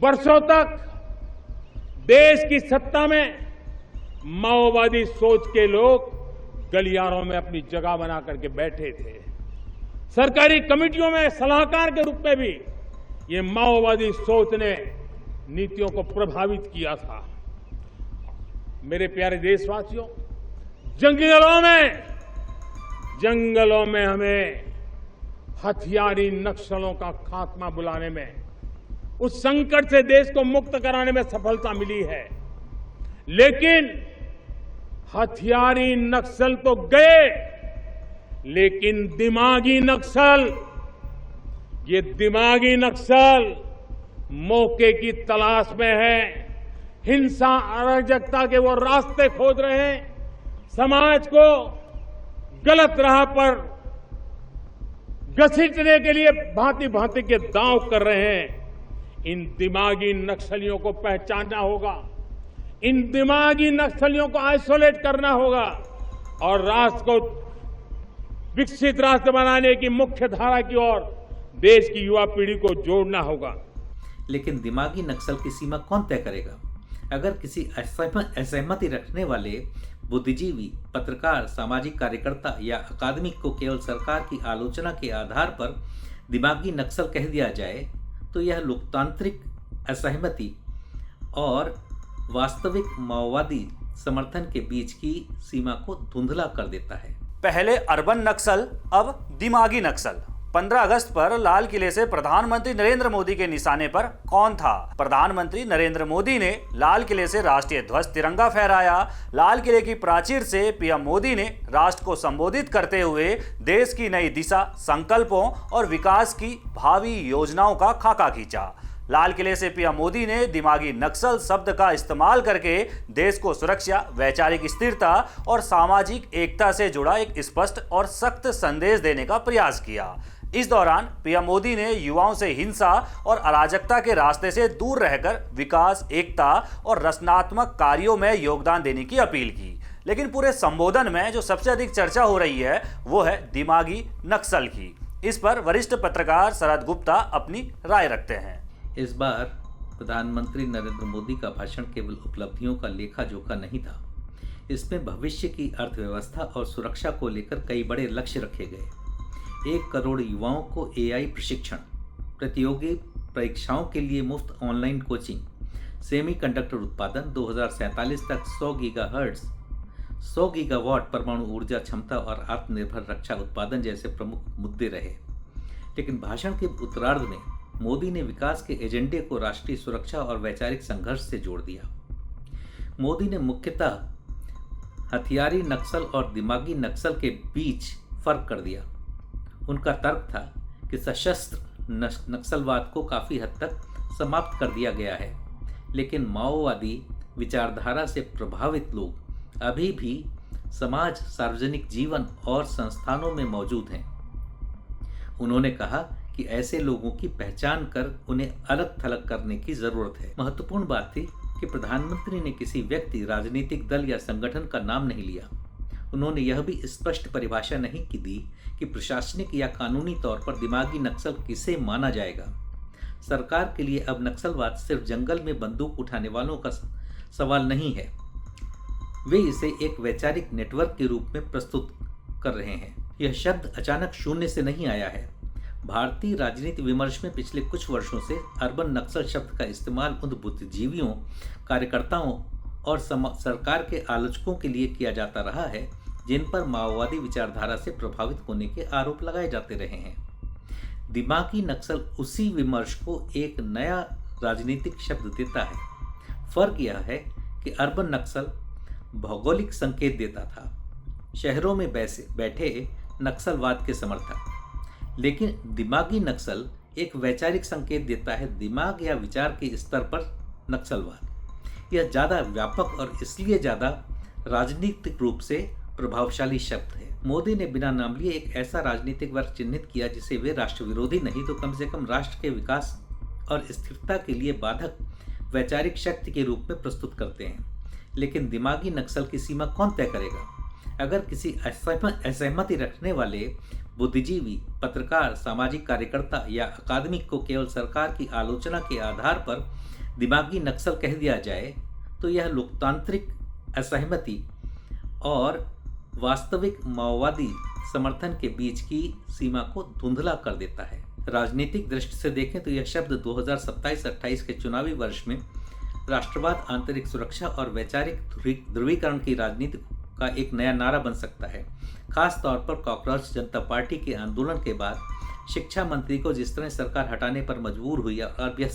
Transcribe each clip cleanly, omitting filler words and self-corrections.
वर्षों तक देश की सत्ता में माओवादी सोच के लोग गलियारों में अपनी जगह बना करके बैठे थे। सरकारी कमेटियों में सलाहकार के रूप में भी ये माओवादी सोच ने नीतियों को प्रभावित किया था। मेरे प्यारे देशवासियों, जंगलों में हमें हथियारी नक्सलों का खात्मा बुलाने में, उस संकट से देश को मुक्त कराने में सफलता मिली है। लेकिन हथियारी नक्सल तो गए, लेकिन दिमागी नक्सल मौके की तलाश में है। हिंसा, अराजकता के वो रास्ते खोज रहे हैं, समाज को गलत राह पर घसीटने के लिए भांति भांति के दांव कर रहे हैं। इन दिमागी नक्सलियों को पहचानना होगा, इन दिमागी नक्सलियों को आइसोलेट करना होगा और राष्ट्र को विकसित राष्ट्र बनाने की मुख्य धारा की ओर देश की युवा पीढ़ी को जोड़ना होगा। लेकिन दिमागी नक्सल की सीमा कौन तय करेगा? अगर किसी असहमति रखने वाले बुद्धिजीवी, पत्रकार, सामाजिक कार्यकर्ता या अकादमिक को केवल सरकार की आलोचना के आधार पर दिमागी नक्सल कह दिया जाए तो यह लोकतांत्रिक असहमति और वास्तविक माओवादी समर्थन के बीच की सीमा को धुंधला कर देता है। पहले अर्बन नक्सल, अब दिमागी नक्सल। 15 अगस्त पर लाल किले से प्रधानमंत्री नरेंद्र मोदी के निशाने पर कौन था? प्रधानमंत्री नरेंद्र मोदी ने लाल किले से राष्ट्रीय ध्वज तिरंगा फहराया। लाल किले की प्राचीर से पीएम मोदी ने राष्ट्र को संबोधित करते हुए देश की नई दिशा, संकल्पों और विकास की भावी योजनाओं का खाका खींचा। लाल किले से पीएम मोदी ने दिमागी नक्सल शब्द का इस्तेमाल करके देश को सुरक्षा, वैचारिक स्थिरता और सामाजिक एकता से जुड़ा एक स्पष्ट और सख्त संदेश देने का प्रयास किया। इस दौरान पीएम मोदी ने युवाओं से हिंसा और अराजकता के रास्ते से दूर रहकर विकास, एकता और रचनात्मक कार्यों में योगदान देने की अपील की। लेकिन पूरे संबोधन में जो सबसे अधिक चर्चा हो रही है वो है दिमागी नक्सल की। इस पर वरिष्ठ पत्रकार शरद गुप्ता अपनी राय रखते हैं। इस बार प्रधानमंत्री नरेंद्र मोदी का भाषण केवल उपलब्धियों का लेखा जोखा नहीं था। इसमें भविष्य की अर्थव्यवस्था और सुरक्षा को लेकर कई बड़े लक्ष्य रखे गए। 1 करोड़ युवाओं को AI प्रशिक्षण, प्रतियोगी परीक्षाओं के लिए मुफ्त ऑनलाइन कोचिंग, सेमीकंडक्टर उत्पादन 2047 तक 100 गीगाहर्ट्ज, 100 गीगावाट परमाणु ऊर्जा क्षमता और आत्मनिर्भर रक्षा उत्पादन जैसे प्रमुख मुद्दे रहे। लेकिन भाषण के उत्तरार्ध में मोदी ने विकास के एजेंडे को राष्ट्रीय सुरक्षा और वैचारिक संघर्ष से जोड़ दिया। मोदी ने मुख्यतः हथियारी नक्सल और दिमागी नक्सल के बीच फर्क कर दिया। उनका तर्क था कि सशस्त्र नक्सलवाद को काफ़ी हद तक समाप्त कर दिया गया है, लेकिन माओवादी विचारधारा से प्रभावित लोग अभी भी समाज, सार्वजनिक जीवन और संस्थानों में मौजूद हैं। उन्होंने कहा कि ऐसे लोगों की पहचान कर उन्हें अलग थलग करने की जरूरत है। महत्वपूर्ण बात थी कि प्रधानमंत्री ने किसी व्यक्ति, राजनीतिक दल या संगठन का नाम नहीं लिया। उन्होंने यह भी स्पष्ट परिभाषा नहीं की दी कि प्रशासनिक या कानूनी तौर पर दिमागी नक्सल किसे माना जाएगा। सरकार के लिए अब नक्सलवाद सिर्फ जंगल में बंदूक उठाने वालों का सवाल नहीं है। वे इसे एक वैचारिक नेटवर्क के रूप में प्रस्तुत कर रहे हैं। यह शब्द अचानक शून्य से नहीं आया है। भारतीय राजनीति विमर्श में पिछले कुछ वर्षों से अर्बन नक्सल शब्द का इस्तेमाल उन बुद्धिजीवियों, कार्यकर्ताओं और सरकार के आलोचकों के लिए किया जाता रहा है जिन पर माओवादी विचारधारा से प्रभावित होने के आरोप लगाए जाते रहे हैं। दिमागी नक्सल उसी विमर्श को एक नया राजनीतिक शब्द देता है। फर्क यह है कि अर्बन नक्सल भौगोलिक संकेत देता था, शहरों में बैठे नक्सलवाद के समर्थक, लेकिन दिमागी नक्सल एक वैचारिक संकेत देता है, दिमाग या विचार के स्तर पर नक्सलवाद। यह ज़्यादा व्यापक और इसलिए ज़्यादा राजनीतिक रूप से प्रभावशाली शब्द है। मोदी ने बिना नाम लिए एक ऐसा राजनीतिक वर्ग चिन्हित किया जिसे वे राष्ट्र विरोधी नहीं तो कम से कम राष्ट्र के विकास और स्थिरता के लिए बाधक वैचारिक शक्ति के रूप में प्रस्तुत करते हैं। लेकिन दिमागी नक्सल की सीमा कौन तय करेगा? अगर किसी असहमति रखने वाले बुद्धिजीवी, पत्रकार, सामाजिक कार्यकर्ता या अकादमिक को केवल सरकार की आलोचना के आधार पर दिमागी नक्सल कह दिया जाए तो यह लोकतांत्रिक असहमति और वास्तविक माओवादी समर्थन के बीच की सीमा को धुंधला कर देता है। राजनीतिक दृष्टि से देखें तो यह शब्द 2027-28 के चुनावी वर्ष में राष्ट्रवाद, आंतरिक सुरक्षा और वैचारिक ध्रुवीकरण की राजनीति का एक नया नारा बन सकता है। खास तौर पर कॉकरोच जनता पार्टी के आंदोलन के बाद शिक्षा मंत्री को जिस तरह सरकार हटाने पर मजबूर हुई और अब यह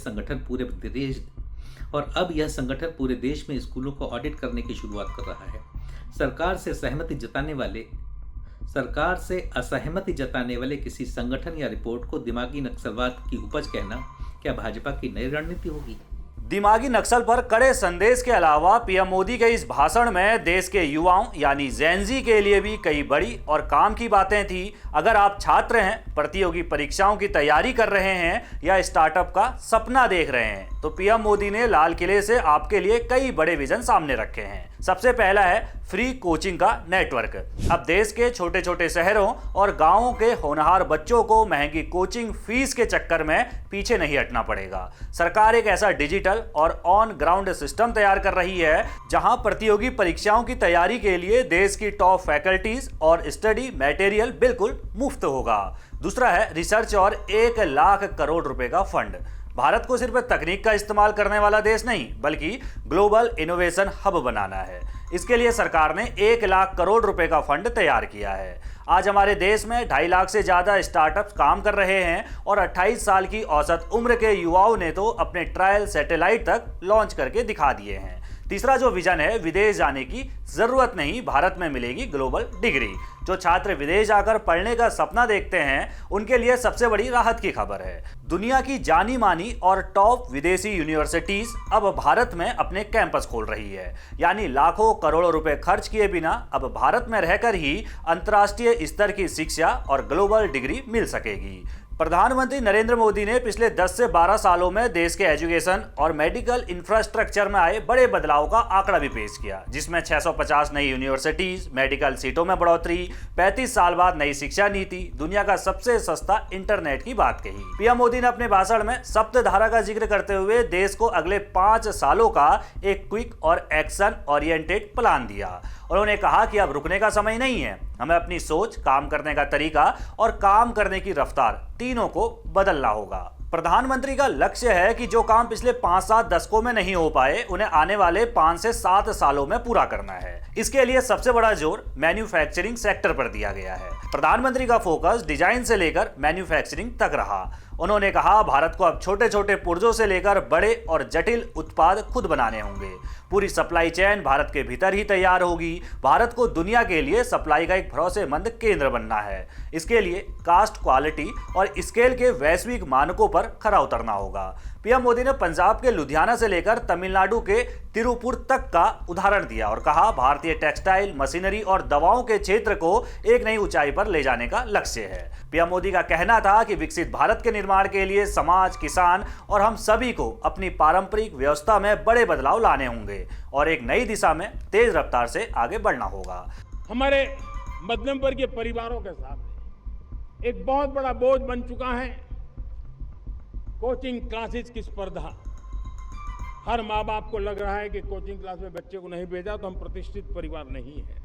संगठन पूरे देश में स्कूलों को ऑडिट करने की शुरुआत कर रहा है। सरकार से असहमति जताने वाले किसी संगठन या रिपोर्ट को दिमागी नक्सलवाद की उपज कहना क्या भाजपा की नई रणनीति होगी? दिमागी नक्सल पर कड़े संदेश के अलावा पीएम मोदी के इस भाषण में देश के युवाओं यानी जेनजी के लिए भी कई बड़ी और काम की बातें थी। अगर आप छात्र हैं, प्रतियोगी परीक्षाओं की तैयारी कर रहे हैं या स्टार्टअप का सपना देख रहे हैं तो पीएम मोदी ने लाल किले से आपके लिए कई बड़े विजन सामने रखे हैं। सबसे पहला है फ्री कोचिंग का नेटवर्क। अब देश के छोटे छोटे शहरों और गांवों के होनहार बच्चों को महंगी कोचिंग फीस के चक्कर में पीछे नहीं हटना पड़ेगा। सरकार एक ऐसा डिजिटल और ऑन ग्राउंड सिस्टम तैयार कर रही है जहां प्रतियोगी परीक्षाओं की तैयारी के लिए देश की टॉप फैकल्टीज और स्टडी मटेरियल बिल्कुल मुफ्त होगा। दूसरा है रिसर्च और 1 लाख करोड़ रुपए का फंड। भारत को सिर्फ तकनीक का इस्तेमाल करने वाला देश नहीं बल्कि ग्लोबल इनोवेशन हब बनाना है। इसके लिए सरकार ने 1 लाख करोड़ रुपए का फंड तैयार किया है। आज हमारे देश में 2.5 लाख से ज्यादा स्टार्टअप्स काम कर रहे हैं और 28 साल की औसत उम्र के युवाओं ने तो अपने ट्रायल सैटेलाइट तक लॉन्च करके दिखा दिए हैं। तीसरा जो विजन है, विदेश जाने की जरूरत नहीं, भारत में मिलेगी ग्लोबल डिग्री। जो छात्र विदेश जाकर पढ़ने का सपना देखते हैं उनके लिए सबसे बड़ी राहत की खबर है। दुनिया की जानी मानी और टॉप विदेशी यूनिवर्सिटीज अब भारत में अपने कैंपस खोल रही है। यानी लाखों करोड़ों रुपए खर्च किए बिना अब भारत में रहकर ही अंतर्राष्ट्रीय स्तर की शिक्षा और ग्लोबल डिग्री मिल सकेगी। प्रधानमंत्री नरेंद्र मोदी ने पिछले 10 से 12 सालों में देश के एजुकेशन और मेडिकल इंफ्रास्ट्रक्चर में आए बड़े बदलाव का आंकड़ा भी पेश किया, जिसमें 650 नई यूनिवर्सिटीज, मेडिकल सीटों में बढ़ोतरी, 35 साल बाद नई शिक्षा नीति, दुनिया का सबसे सस्ता इंटरनेट की बात कही। पीएम मोदी ने अपने भाषण में सप्तधारा का जिक्र करते हुए देश को अगले 5 सालों का एक क्विक और एक्शन ओरिएंटेड प्लान दिया। उन्होंने कहा कि अब रुकने का समय नहीं है, हमें अपनी सोच, काम करने का तरीका और काम करने की रफ्तार तीनों को बदलना होगा। प्रधानमंत्री का लक्ष्य है कि जो काम पिछले 5-7 दशकों में नहीं हो पाए उन्हें आने वाले 5 से 7 सालों में पूरा करना है। इसके लिए सबसे बड़ा जोर मैन्युफैक्चरिंग सेक्टर पर दिया गया है। प्रधानमंत्री का फोकस डिजाइन से लेकर मैन्युफैक्चरिंग तक रहा। उन्होंने कहा भारत को अब छोटे छोटे पुर्जों से लेकर बड़े और जटिल उत्पाद खुद बनाने होंगे। पूरी सप्लाई चेन भारत के भीतर ही तैयार होगी। भारत को दुनिया के लिए सप्लाई का एक भरोसेमंद केंद्र बनना है। इसके लिए कास्ट, क्वालिटी और स्केल के वैश्विक मानकों पर खरा उतरना होगा। पीएम मोदी ने पंजाब के लुधियाना से लेकर तमिलनाडु के तिरुपुर तक का उदाहरण दिया और कहा भारतीय टेक्सटाइल, मशीनरी और दवाओं के क्षेत्र को एक नई ऊंचाई पर ले जाने का लक्ष्य है। पीएम मोदी का कहना था कि विकसित भारत के निर्माण के लिए समाज, किसान और हम सभी को अपनी पारंपरिक व्यवस्था में बड़े बदलाव लाने होंगे और एक नई दिशा में तेज रफ्तार से आगे बढ़ना होगा। हमारे मध्यम वर्गीय परिवारों के सामने एक बहुत बड़ा बोझ बन चुका है कोचिंग क्लासेस की स्पर्धा। हर माँ बाप को लग रहा है कि कोचिंग क्लास में बच्चे को नहीं भेजा तो हम प्रतिष्ठित परिवार नहीं है।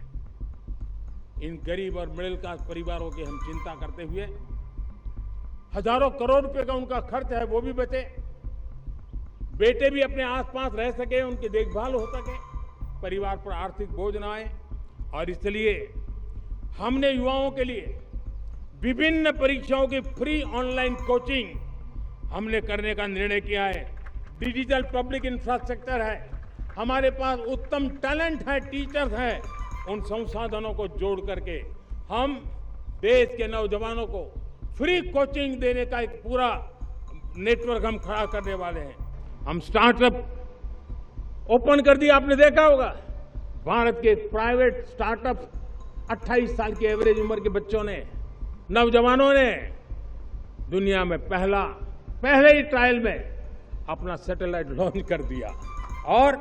इन गरीब और मिडिल क्लास परिवारों की हम चिंता करते हुए हजारों करोड़ रुपए का उनका खर्च है वो भी बचे, बेटे भी अपने आसपास रह सके, उनकी देखभाल हो सके, परिवार पर आर्थिक बोझ न आए। और इसलिए हमने युवाओं के लिए विभिन्न परीक्षाओं की फ्री ऑनलाइन कोचिंग हमने करने का निर्णय किया है। डिजिटल पब्लिक इंफ्रास्ट्रक्चर है, हमारे पास उत्तम टैलेंट है, टीचर्स हैं। उन संसाधनों को जोड़ करके हम देश के नौजवानों को फ्री कोचिंग देने का एक पूरा नेटवर्क हम खड़ा करने वाले हैं। हम स्टार्टअप ओपन कर दिया, आपने देखा होगा भारत के प्राइवेट स्टार्टअप 28 साल की एवरेज उम्र के बच्चों ने, नौजवानों ने दुनिया में पहले ही ट्रायल में अपना सैटेलाइट लॉन्च कर दिया और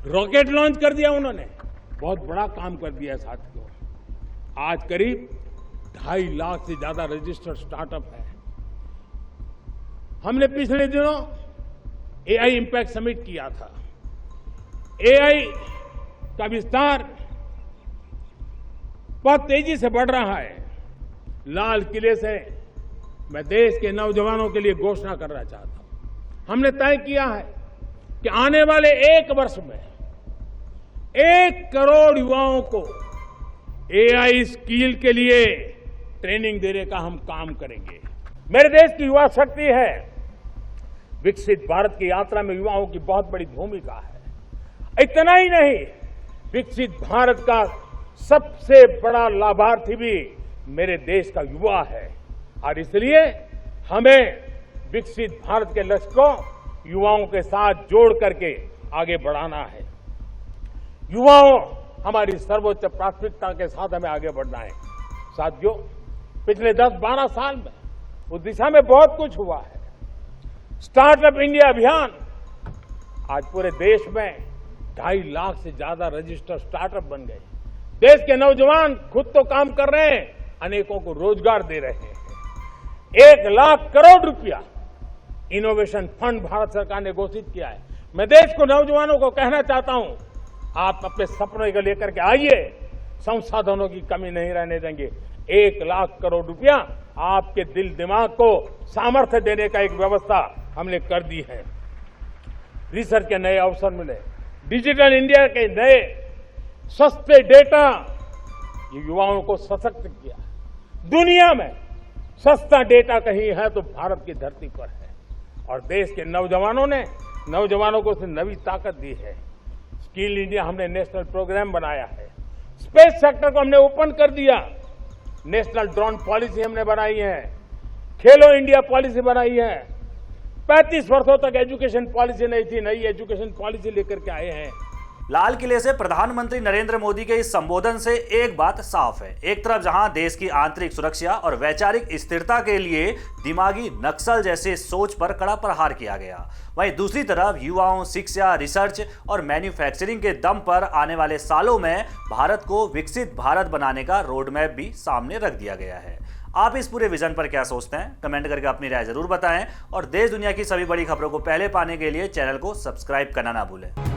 रॉकेट लॉन्च कर दिया उन्होंने। बहुत बड़ा काम कर दिया है साथियों। आज करीब 2.5 लाख से ज्यादा रजिस्टर्ड स्टार्टअप है। हमने पिछले दिनों एआई इंपैक्ट समिट किया था। एआई का विस्तार बहुत तेजी से बढ़ रहा है। लाल किले से मैं देश के नौजवानों के लिए घोषणा करना चाहता हूं। हमने तय किया है कि आने वाले 1 वर्ष में 1 करोड़ युवाओं को एआई स्किल के लिए ट्रेनिंग देने का हम काम करेंगे। मेरे देश की युवा शक्ति है। विकसित भारत की यात्रा में युवाओं की बहुत बड़ी भूमिका है। इतना ही नहीं, विकसित भारत का सबसे बड़ा लाभार्थी भी मेरे देश का युवा है और इसलिए हमें विकसित भारत के लक्ष्य को युवाओं के साथ जोड़ करके आगे बढ़ाना है। युवाओं हमारी सर्वोच्च प्राथमिकता के साथ हमें आगे बढ़ना है। साथियों, पिछले 10-12 साल में उस दिशा में बहुत कुछ हुआ है। स्टार्टअप इंडिया अभियान, आज पूरे देश में 2.5 लाख से ज्यादा रजिस्टर्ड स्टार्टअप बन गए। देश के नौजवान खुद तो काम कर रहे हैं, अनेकों को रोजगार दे रहे हैं। 1 लाख करोड़ रुपया इनोवेशन फंड भारत सरकार ने घोषित किया है। मैं देश को, नौजवानों को कहना चाहता हूं, आप अपने सपनों को लेकर के आइए, संसाधनों की कमी नहीं रहने देंगे। 1 लाख करोड़ रुपया आपके दिल दिमाग को सामर्थ्य देने का एक व्यवस्था हमने कर दी है। रिसर्च के नए अवसर मिले, डिजिटल इंडिया के नए सस्ते डेटा, ये युवाओं को सशक्त किया। दुनिया में सस्ता डेटा कहीं है तो भारत की धरती पर है और देश के नौजवानों को उसने नई ताकत दी है। स्किल इंडिया हमने नेशनल प्रोग्राम बनाया है। स्पेस सेक्टर को हमने ओपन कर दिया। नेशनल ड्रोन पॉलिसी हमने बनाई है। खेलो इंडिया पॉलिसी बनाई है। 35 वर्षों तक एजुकेशन पॉलिसी नहीं थी, नई एजुकेशन पॉलिसी लेकर के आए हैं। लाल किले से प्रधानमंत्री नरेंद्र मोदी के इस संबोधन से एक बात साफ है। एक तरफ जहां देश की आंतरिक सुरक्षा और वैचारिक स्थिरता के लिए दिमागी नक्सल जैसे सोच पर कड़ा प्रहार किया गया, वहीं दूसरी तरफ युवाओं, शिक्षा, रिसर्च और मैन्युफैक्चरिंग के दम पर आने वाले सालों में भारत को विकसित भारत बनाने का रोड मैप भी सामने रख दिया गया है। आप इस पूरे विजन पर क्या सोचते हैं? कमेंट करके अपनी राय जरूर बताएं और देश दुनिया की सभी बड़ी खबरों को पहले पाने के लिए चैनल को सब्सक्राइब करना ना भूलें।